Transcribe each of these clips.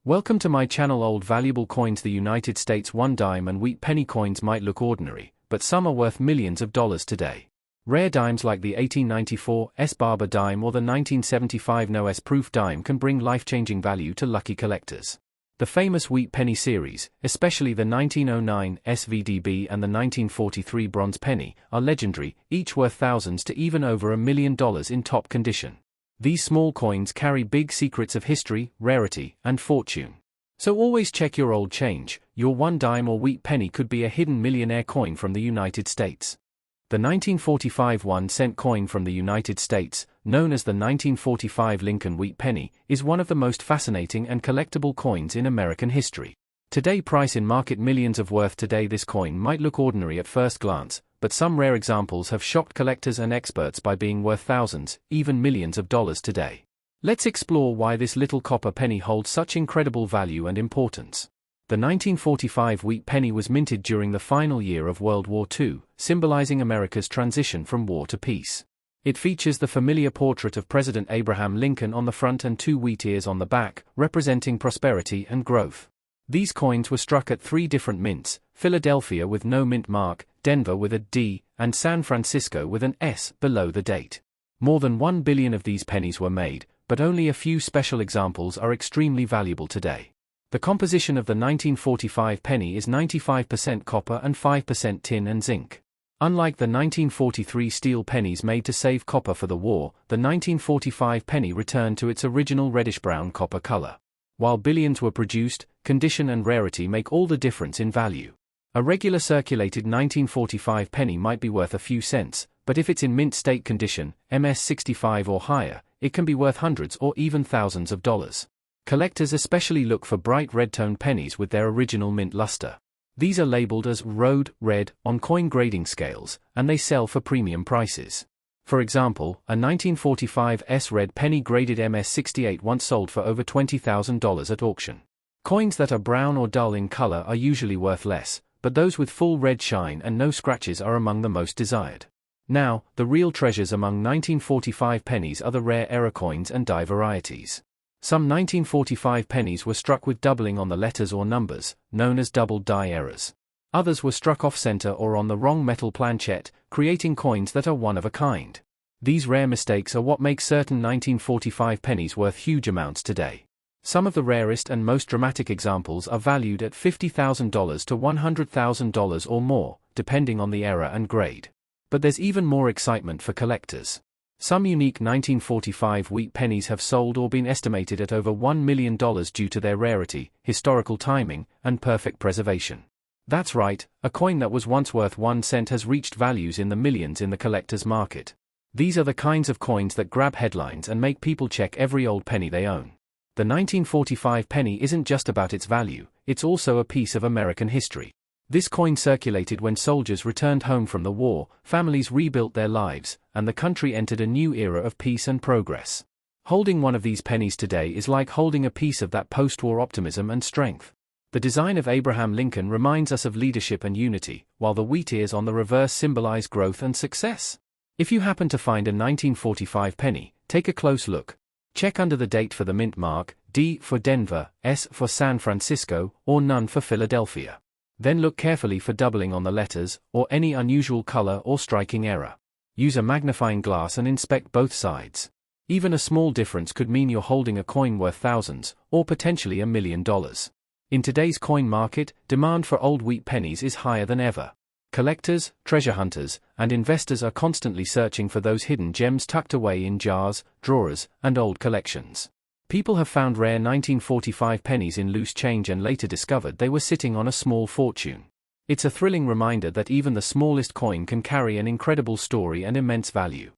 Welcome to my channel. Old valuable coins. The United States 1 dime and wheat penny coins might look ordinary, but some are worth millions of dollars today. Rare dimes like the 1894 S Barber dime or the 1975 No S Proof dime can bring life-changing value to lucky collectors. The famous wheat penny series, especially the 1909 SVDB and the 1943 bronze penny, are legendary, each worth thousands to even over $1 million in top condition. These small coins carry big secrets of history, rarity, and fortune. So always check your old change. Your 1 dime or wheat penny could be a hidden millionaire coin from the United States. The 1945 1-cent coin from the United States, known as the 1945 Lincoln wheat penny, is one of the most fascinating and collectible coins in American history. Today, price in market millions of worth. Today this coin might look ordinary at first glance, but some rare examples have shocked collectors and experts by being worth thousands, even millions of dollars today. Let's explore why this little copper penny holds such incredible value and importance. The 1945 wheat penny was minted during the final year of World War II, symbolizing America's transition from war to peace. It features the familiar portrait of President Abraham Lincoln on the front and 2 wheat ears on the back, representing prosperity and growth. These coins were struck at 3 different mints: Philadelphia with no mint mark, Denver with a D, and San Francisco with an S below the date. More than 1 billion of these pennies were made, but only a few special examples are extremely valuable today. The composition of the 1945 penny is 95% copper and 5% tin and zinc. Unlike the 1943 steel pennies made to save copper for the war, the 1945 penny returned to its original reddish-brown copper color. While billions were produced, condition and rarity make all the difference in value. A regular circulated 1945 penny might be worth a few cents, but if it's in mint state condition, MS65 or higher, it can be worth hundreds or even thousands of dollars. Collectors especially look for bright red-toned pennies with their original mint luster. These are labeled as Road Red on coin grading scales, and they sell for premium prices. For example, a 1945 S-Red penny graded MS68 once sold for over $20,000 at auction. Coins that are brown or dull in color are usually worth less, but those with full red shine and no scratches are among the most desired. Now, the real treasures among 1945 pennies are the rare error coins and die varieties. Some 1945 pennies were struck with doubling on the letters or numbers, known as double die errors. Others were struck off-center or on the wrong metal planchet, creating coins that are one of a kind. These rare mistakes are what make certain 1945 pennies worth huge amounts today. Some of the rarest and most dramatic examples are valued at $50,000 to $100,000 or more, depending on the era and grade. But there's even more excitement for collectors. Some unique 1945 wheat pennies have sold or been estimated at over $1 million due to their rarity, historical timing, and perfect preservation. That's right, a coin that was once worth 1 cent has reached values in the millions in the collector's market. These are the kinds of coins that grab headlines and make people check every old penny they own. The 1945 penny isn't just about its value, it's also a piece of American history. This coin circulated when soldiers returned home from the war, families rebuilt their lives, and the country entered a new era of peace and progress. Holding one of these pennies today is like holding a piece of that post-war optimism and strength. The design of Abraham Lincoln reminds us of leadership and unity, while the wheat ears on the reverse symbolize growth and success. If you happen to find a 1945 penny, take a close look. Check under the date for the mint mark, D for Denver, S for San Francisco, or none for Philadelphia. Then look carefully for doubling on the letters, or any unusual color or striking error. Use a magnifying glass and inspect both sides. Even a small difference could mean you're holding a coin worth thousands, or potentially $1 million. In today's coin market, demand for old wheat pennies is higher than ever. Collectors, treasure hunters, and investors are constantly searching for those hidden gems tucked away in jars, drawers, and old collections. People have found rare 1945 pennies in loose change and later discovered they were sitting on a small fortune. It's a thrilling reminder that even the smallest coin can carry an incredible story and immense value.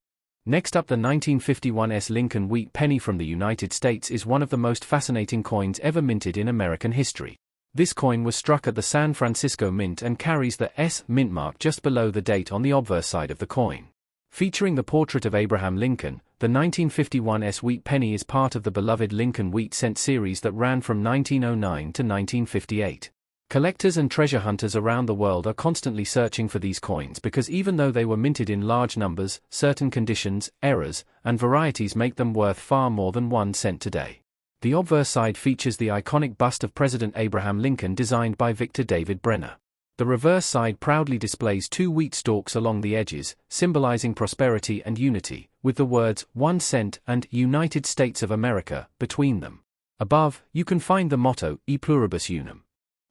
Next up, the 1951 S Lincoln wheat penny from the United States is one of the most fascinating coins ever minted in American history. This coin was struck at the San Francisco Mint and carries the S mint mark just below the date on the obverse side of the coin. Featuring the portrait of Abraham Lincoln, the 1951 S wheat penny is part of the beloved Lincoln wheat cent series that ran from 1909 to 1958. Collectors and treasure hunters around the world are constantly searching for these coins because even though they were minted in large numbers, certain conditions, errors, and varieties make them worth far more than 1 cent today. The obverse side features the iconic bust of President Abraham Lincoln designed by Victor David Brenner. The reverse side proudly displays 2 wheat stalks along the edges, symbolizing prosperity and unity, with the words 1 cent and United States of America between them. Above, you can find the motto, E pluribus unum.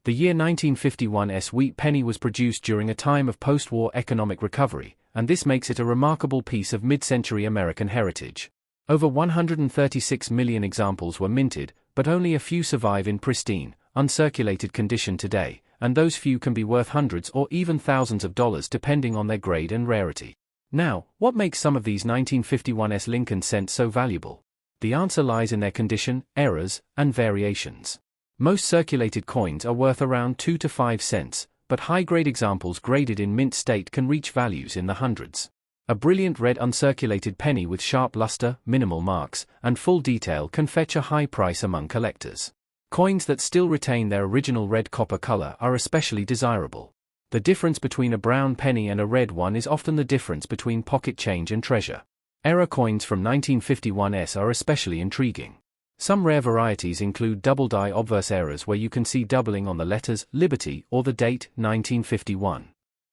The year 1951's wheat penny was produced during a time of post-war economic recovery, and this makes it a remarkable piece of mid-century American heritage. Over 136 million examples were minted, but only a few survive in pristine, uncirculated condition today, and those few can be worth hundreds or even thousands of dollars depending on their grade and rarity. Now, what makes some of these 1951's Lincoln cents so valuable? The answer lies in their condition, errors, and variations. Most circulated coins are worth around 2 to 5 cents, but high-grade examples graded in mint state can reach values in the hundreds. A brilliant red uncirculated penny with sharp luster, minimal marks, and full detail can fetch a high price among collectors. Coins that still retain their original red copper color are especially desirable. The difference between a brown penny and a red one is often the difference between pocket change and treasure. Error coins from 1951's are especially intriguing. Some rare varieties include double-die obverse errors where you can see doubling on the letters Liberty or the date 1951.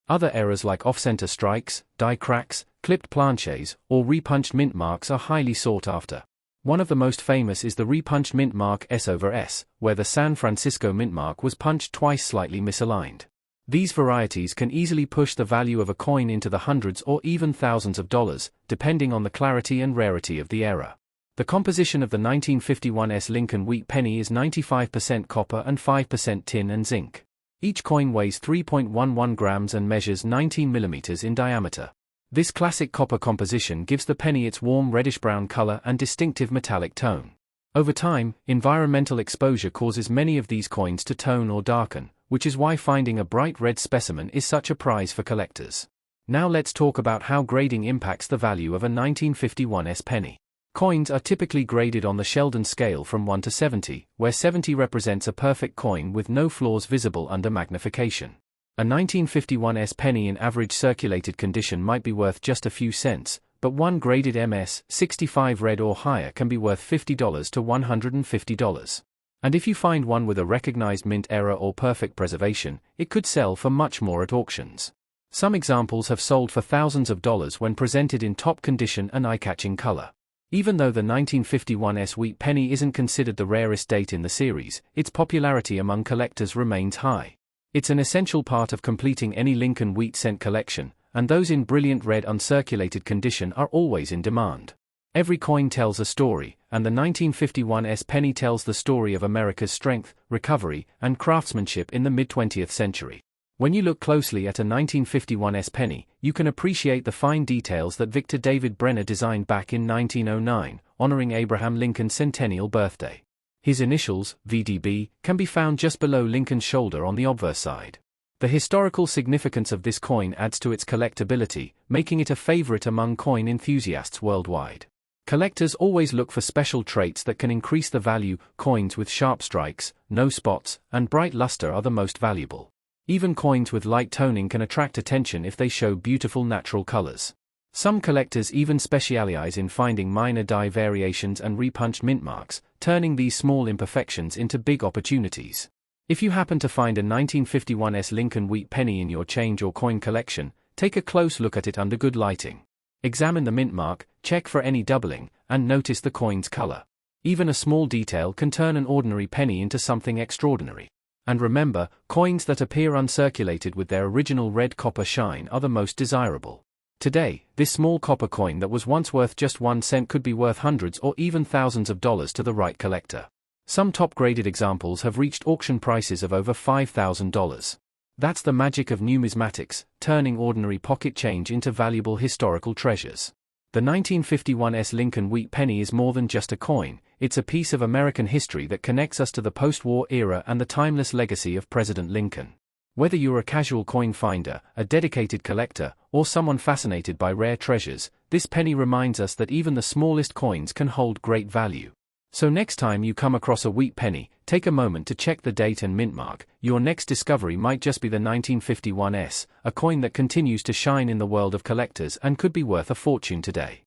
Other errors like off-center strikes, die cracks, clipped planches, or repunched mint marks are highly sought after. One of the most famous is the repunched mint mark S/S, where the San Francisco mint mark was punched twice slightly misaligned. These varieties can easily push the value of a coin into the hundreds or even thousands of dollars, depending on the clarity and rarity of the error. The composition of the 1951's Lincoln wheat penny is 95% copper and 5% tin and zinc. Each coin weighs 3.11 grams and measures 19 millimeters in diameter. This classic copper composition gives the penny its warm reddish-brown color and distinctive metallic tone. Over time, environmental exposure causes many of these coins to tone or darken, which is why finding a bright red specimen is such a prize for collectors. Now let's talk about how grading impacts the value of a 1951's penny. Coins are typically graded on the Sheldon scale from 1 to 70, where 70 represents a perfect coin with no flaws visible under magnification. A 1951's penny in average circulated condition might be worth just a few cents, but one graded MS 65 red or higher can be worth $50 to $150. And if you find one with a recognized mint error or perfect preservation, it could sell for much more at auctions. Some examples have sold for thousands of dollars when presented in top condition and eye-catching color. Even though the 1951's wheat penny isn't considered the rarest date in the series, its popularity among collectors remains high. It's an essential part of completing any Lincoln wheat cent collection, and those in brilliant red uncirculated condition are always in demand. Every coin tells a story, and the 1951's penny tells the story of America's strength, recovery, and craftsmanship in the mid-20th century. When you look closely at a 1951's penny, you can appreciate the fine details that Victor David Brenner designed back in 1909, honoring Abraham Lincoln's centennial birthday. His initials, VDB, can be found just below Lincoln's shoulder on the obverse side. The historical significance of this coin adds to its collectability, making it a favorite among coin enthusiasts worldwide. Collectors always look for special traits that can increase the value. Coins with sharp strikes, no spots, and bright luster are the most valuable. Even coins with light toning can attract attention if they show beautiful natural colors. Some collectors even specialize in finding minor die variations and repunched mint marks, turning these small imperfections into big opportunities. If you happen to find a 1951's Lincoln wheat penny in your change or coin collection, take a close look at it under good lighting. Examine the mint mark, check for any doubling, and notice the coin's color. Even a small detail can turn an ordinary penny into something extraordinary. And remember, coins that appear uncirculated with their original red copper shine are the most desirable. Today, this small copper coin that was once worth just 1 cent could be worth hundreds or even thousands of dollars to the right collector. Some top-graded examples have reached auction prices of over $5,000. That's the magic of numismatics, turning ordinary pocket change into valuable historical treasures. The 1951's Lincoln wheat penny is more than just a coin, it's a piece of American history that connects us to the post-war era and the timeless legacy of President Lincoln. Whether you're a casual coin finder, a dedicated collector, or someone fascinated by rare treasures, this penny reminds us that even the smallest coins can hold great value. So next time you come across a wheat penny, take a moment to check the date and mint mark. Your next discovery might just be the 1951's, a coin that continues to shine in the world of collectors and could be worth a fortune today.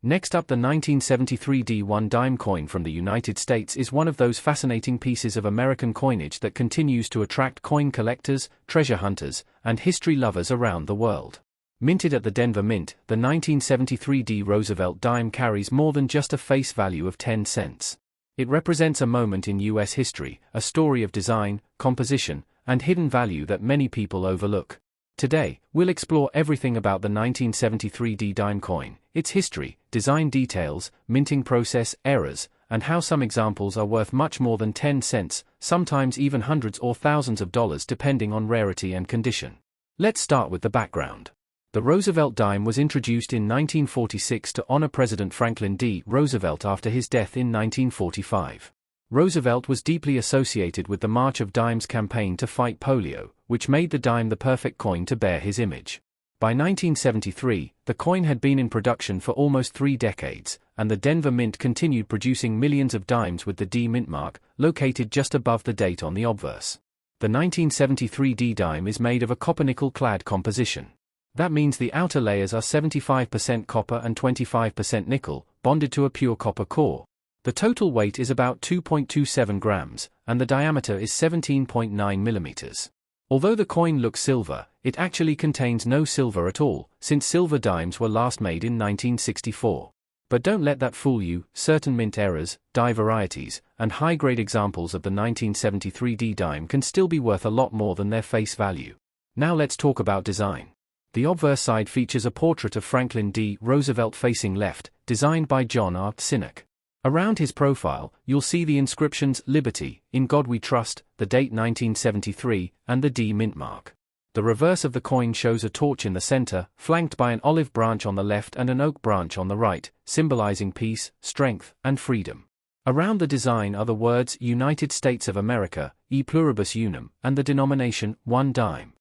Next up, the 1973 D1 dime coin from the United States is one of those fascinating pieces of American coinage that continues to attract coin collectors, treasure hunters, and history lovers around the world. Minted at the Denver Mint, the 1973 D Roosevelt dime carries more than just a face value of 10 cents. It represents a moment in U.S. history, a story of design, composition, and hidden value that many people overlook. Today, we'll explore everything about the 1973 D dime coin, its history, design details, minting process, errors, and how some examples are worth much more than 10 cents, sometimes even hundreds or thousands of dollars depending on rarity and condition. Let's start with the background. The Roosevelt dime was introduced in 1946 to honor President Franklin D. Roosevelt after his death in 1945. Roosevelt was deeply associated with the March of Dimes campaign to fight polio, which made the dime the perfect coin to bear his image. By 1973, the coin had been in production for almost 3 decades, and the Denver Mint continued producing millions of dimes with the D mint mark, located just above the date on the obverse. The 1973 D dime is made of a copper-nickel-clad composition. That means the outer layers are 75% copper and 25% nickel, bonded to a pure copper core. The total weight is about 2.27 grams, and the diameter is 17.9 millimeters. Although the coin looks silver, it actually contains no silver at all, since silver dimes were last made in 1964. But don't let that fool you, certain mint errors, die varieties, and high-grade examples of the 1973 D dime can still be worth a lot more than their face value. Now let's talk about design. The obverse side features a portrait of Franklin D. Roosevelt facing left, designed by John R. Sinek. Around his profile, you'll see the inscriptions Liberty, In God We Trust, the date 1973, and the D mint mark. The reverse of the coin shows a torch in the center, flanked by an olive branch on the left and an oak branch on the right, symbolizing peace, strength, and freedom. Around the design are the words United States of America, E pluribus unum, and the denomination 1 dime.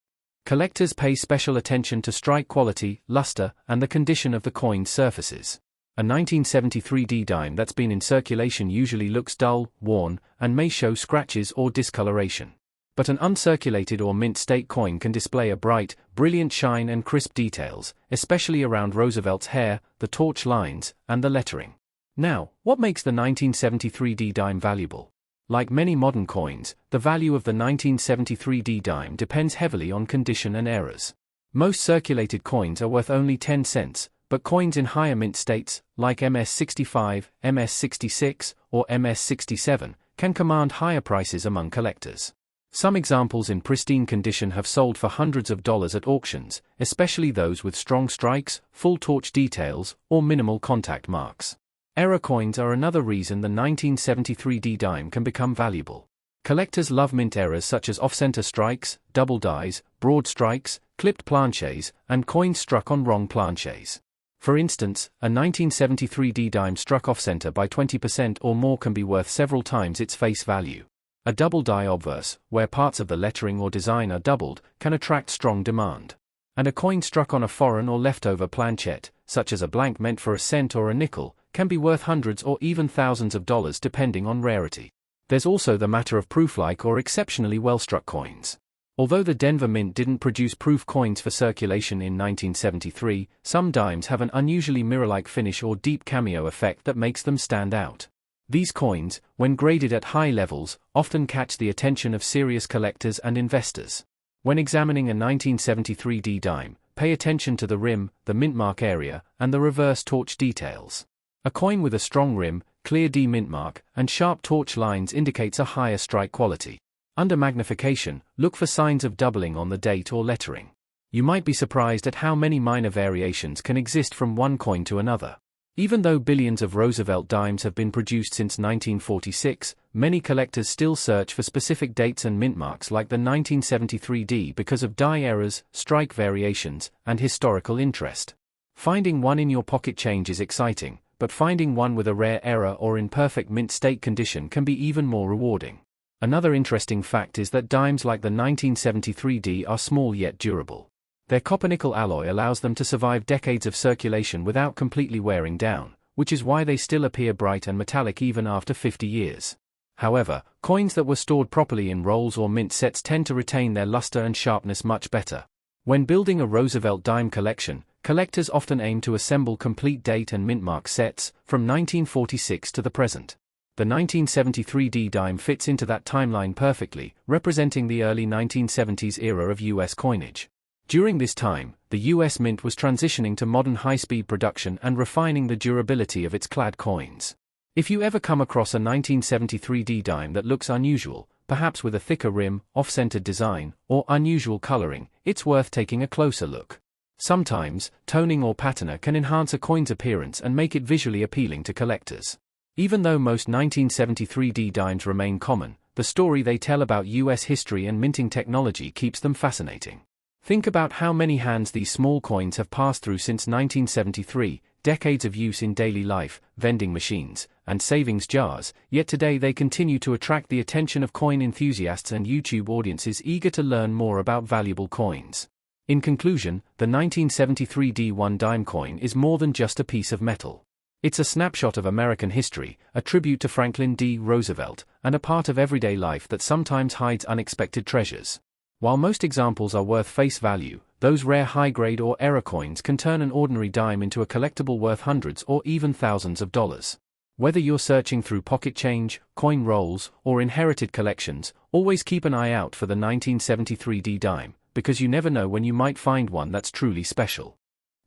Collectors pay special attention to strike quality, luster, and the condition of the coin's surfaces. A 1973 D dime that's been in circulation usually looks dull, worn, and may show scratches or discoloration. But an uncirculated or mint state coin can display a bright, brilliant shine and crisp details, especially around Roosevelt's hair, the torch lines, and the lettering. Now, what makes the 1973 D dime valuable? Like many modern coins, the value of the 1973 D dime depends heavily on condition and errors. Most circulated coins are worth only 10 cents, but coins in higher mint states, like MS-65, MS-66, or MS-67, can command higher prices among collectors. Some examples in pristine condition have sold for hundreds of dollars at auctions, especially those with strong strikes, full torch details, or minimal contact marks. Error coins are another reason the 1973 D dime can become valuable. Collectors love mint errors such as off-center strikes, double dies, broad strikes, clipped planchets, and coins struck on wrong planchets. For instance, a 1973 D dime struck off-center by 20% or more can be worth several times its face value. A double die obverse, where parts of the lettering or design are doubled, can attract strong demand. And a coin struck on a foreign or leftover planchette, such as a blank meant for a cent or a nickel, can be worth hundreds or even thousands of dollars depending on rarity. There's also the matter of proof-like or exceptionally well-struck coins. Although the Denver Mint didn't produce proof coins for circulation in 1973, some dimes have an unusually mirror-like finish or deep cameo effect that makes them stand out. These coins, when graded at high levels, often catch the attention of serious collectors and investors. When examining a 1973 D dime, pay attention to the rim, the mint mark area, and the reverse torch details. A coin with a strong rim, clear D mint mark, and sharp torch lines indicates a higher strike quality. Under magnification, look for signs of doubling on the date or lettering. You might be surprised at how many minor variations can exist from one coin to another. Even though billions of Roosevelt dimes have been produced since 1946, many collectors still search for specific dates and mint marks like the 1973 D because of die errors, strike variations, and historical interest. Finding one in your pocket change is exciting, but finding one with a rare error or in perfect mint state condition can be even more rewarding. Another interesting fact is that dimes like the 1973 D are small yet durable. Their copper-nickel alloy allows them to survive decades of circulation without completely wearing down, which is why they still appear bright and metallic even after 50 years. However, coins that were stored properly in rolls or mint sets tend to retain their luster and sharpness much better. When building a Roosevelt dime collection, collectors often aim to assemble complete date and mint mark sets, from 1946 to the present. The 1973 D dime fits into that timeline perfectly, representing the early 1970s era of US coinage. During this time, the US Mint was transitioning to modern high-speed production and refining the durability of its clad coins. If you ever come across a 1973 D dime that looks unusual, perhaps with a thicker rim, off-centered design, or unusual coloring, it's worth taking a closer look. Sometimes, toning or patina can enhance a coin's appearance and make it visually appealing to collectors. Even though most 1973 D dimes remain common, the story they tell about US history and minting technology keeps them fascinating. Think about how many hands these small coins have passed through since 1973, decades of use in daily life, vending machines, and savings jars, yet today they continue to attract the attention of coin enthusiasts and YouTube audiences eager to learn more about valuable coins. In conclusion, the 1973 D1 dime coin is more than just a piece of metal. It's a snapshot of American history, a tribute to Franklin D. Roosevelt, and a part of everyday life that sometimes hides unexpected treasures. While most examples are worth face value, those rare high-grade or error coins can turn an ordinary dime into a collectible worth hundreds or even thousands of dollars. Whether you're searching through pocket change, coin rolls, or inherited collections, always keep an eye out for the 1973 D dime, because you never know when you might find one that's truly special.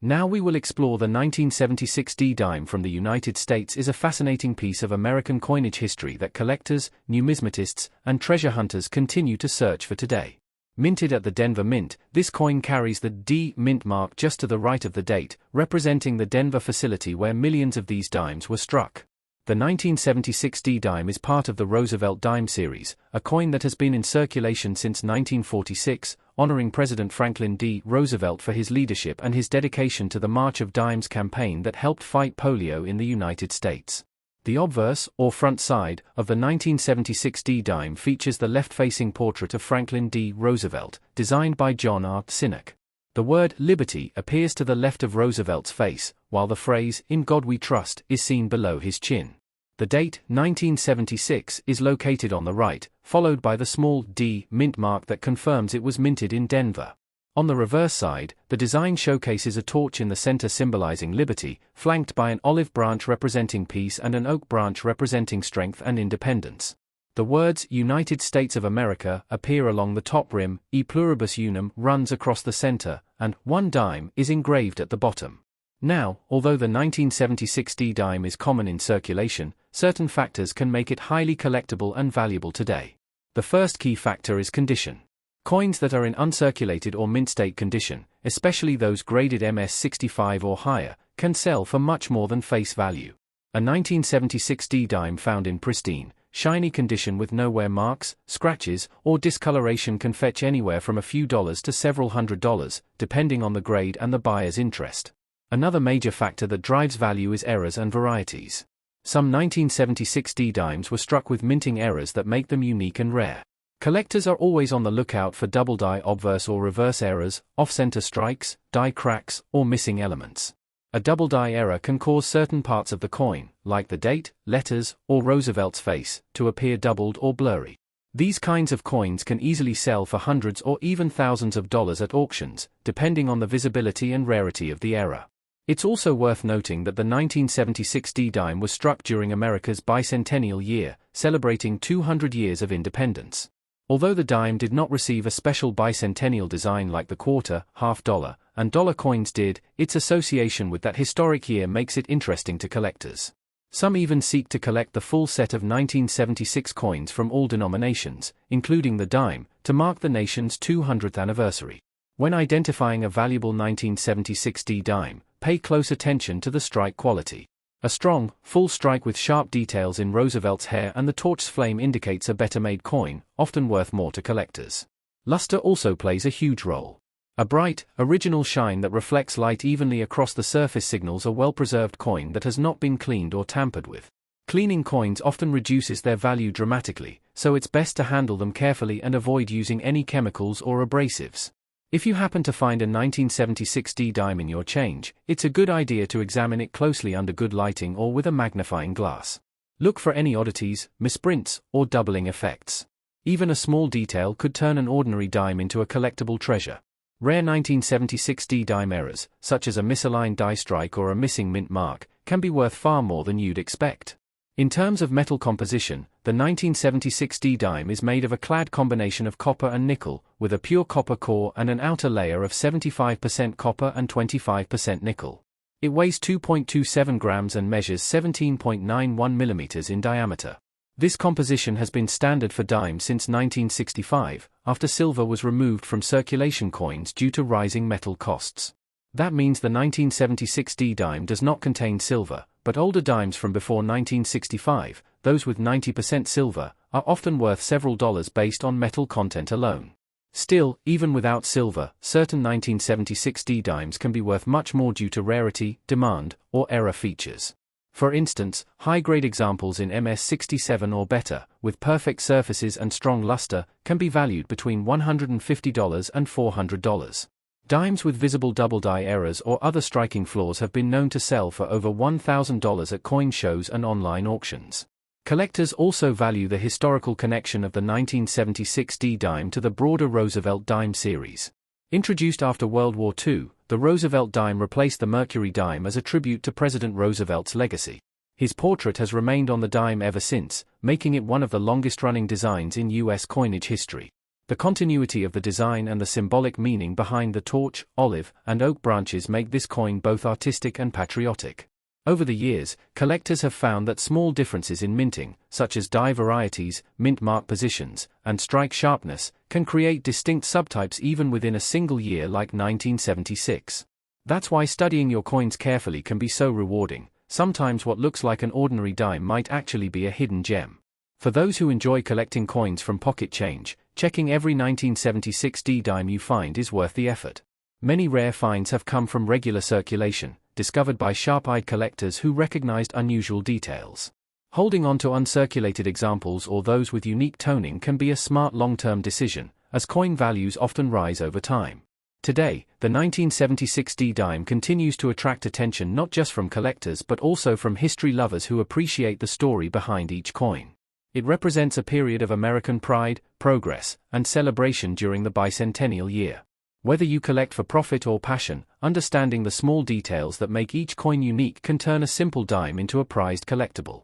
Now we will explore the 1976 D dime from the United States. Is a fascinating piece of American coinage history that collectors, numismatists, and treasure hunters continue to search for today. Minted at the Denver Mint, this coin carries the D mint mark just to the right of the date, representing the Denver facility where millions of these dimes were struck. The 1976 D dime is part of the Roosevelt dime series, a coin that has been in circulation since 1946, honoring President Franklin D. Roosevelt for his leadership and his dedication to the March of Dimes campaign that helped fight polio in the United States. The obverse, or front side, of the 1976 D dime features the left-facing portrait of Franklin D. Roosevelt, designed by John R. Sinek. The word "liberty" appears to the left of Roosevelt's face, while the phrase "In God We Trust" is seen below his chin. The date, 1976, is located on the right, followed by the small D mint mark that confirms it was minted in Denver. On the reverse side, the design showcases a torch in the center symbolizing liberty, flanked by an olive branch representing peace and an oak branch representing strength and independence. The words "United States of America" appear along the top rim, "E pluribus unum" runs across the center, and "1 dime" is engraved at the bottom. Now, although the 1976 D dime is common in circulation, certain factors can make it highly collectible and valuable today. The first key factor is condition. Coins that are in uncirculated or mint state condition, especially those graded MS-65 or higher, can sell for much more than face value. A 1976 D dime found in pristine, shiny condition with no wear marks, scratches, or discoloration can fetch anywhere from a few dollars to several $100s, depending on the grade and the buyer's interest. Another major factor that drives value is errors and varieties. Some 1976 D dimes were struck with minting errors that make them unique and rare. Collectors are always on the lookout for double die obverse or reverse errors, off-center strikes, die cracks, or missing elements. A double die error can cause certain parts of the coin, like the date, letters, or Roosevelt's face, to appear doubled or blurry. These kinds of coins can easily sell for hundreds or even thousands of dollars at auctions, depending on the visibility and rarity of the error. It's also worth noting that the 1976 D dime was struck during America's bicentennial year, celebrating 200 years of independence. Although the dime did not receive a special bicentennial design like the quarter, half dollar, and dollar coins did, its association with that historic year makes it interesting to collectors. Some even seek to collect the full set of 1976 coins from all denominations, including the dime, to mark the nation's 200th anniversary. When identifying a valuable 1976 D dime, pay close attention to the strike quality. A strong, full strike with sharp details in Roosevelt's hair and the torch's flame indicates a better-made coin, often worth more to collectors. Luster also plays a huge role. A bright, original shine that reflects light evenly across the surface signals a well-preserved coin that has not been cleaned or tampered with. Cleaning coins often reduces their value dramatically, so it's best to handle them carefully and avoid using any chemicals or abrasives. If you happen to find a 1976 D dime in your change, it's a good idea to examine it closely under good lighting or with a magnifying glass. Look for any oddities, misprints, or doubling effects. Even a small detail could turn an ordinary dime into a collectible treasure. Rare 1976 D dime errors, such as a misaligned die strike or a missing mint mark, can be worth far more than you'd expect. In terms of metal composition, the 1976 D dime is made of a clad combination of copper and nickel, with a pure copper core and an outer layer of 75% copper and 25% nickel. It weighs 2.27 grams and measures 17.91 millimeters in diameter. This composition has been standard for dimes since 1965, after silver was removed from circulation coins due to rising metal costs. That means the 1976 D dime does not contain silver, but older dimes from before 1965, those with 90% silver, are often worth several dollars based on metal content alone. Still, even without silver, certain 1976 D dimes can be worth much more due to rarity, demand, or error features. For instance, high-grade examples in MS67 or better, with perfect surfaces and strong luster, can be valued between $150 and $400. Dimes with visible double-die errors or other striking flaws have been known to sell for over $1,000 at coin shows and online auctions. Collectors also value the historical connection of the 1976 D dime to the broader Roosevelt dime series. Introduced after World War II, the Roosevelt dime replaced the Mercury dime as a tribute to President Roosevelt's legacy. His portrait has remained on the dime ever since, making it one of the longest-running designs in U.S. coinage history. The continuity of the design and the symbolic meaning behind the torch, olive, and oak branches make this coin both artistic and patriotic. Over the years, collectors have found that small differences in minting, such as die varieties, mint mark positions, and strike sharpness, can create distinct subtypes even within a single year like 1976. That's why studying your coins carefully can be so rewarding. Sometimes what looks like an ordinary dime might actually be a hidden gem. For those who enjoy collecting coins from pocket change, checking every 1976 D dime you find is worth the effort. Many rare finds have come from regular circulation, discovered by sharp-eyed collectors who recognized unusual details. Holding on to uncirculated examples or those with unique toning can be a smart long-term decision, as coin values often rise over time. Today, the 1976 D dime continues to attract attention not just from collectors but also from history lovers who appreciate the story behind each coin. It represents a period of American pride, progress, and celebration during the bicentennial year. Whether you collect for profit or passion, understanding the small details that make each coin unique can turn a simple dime into a prized collectible.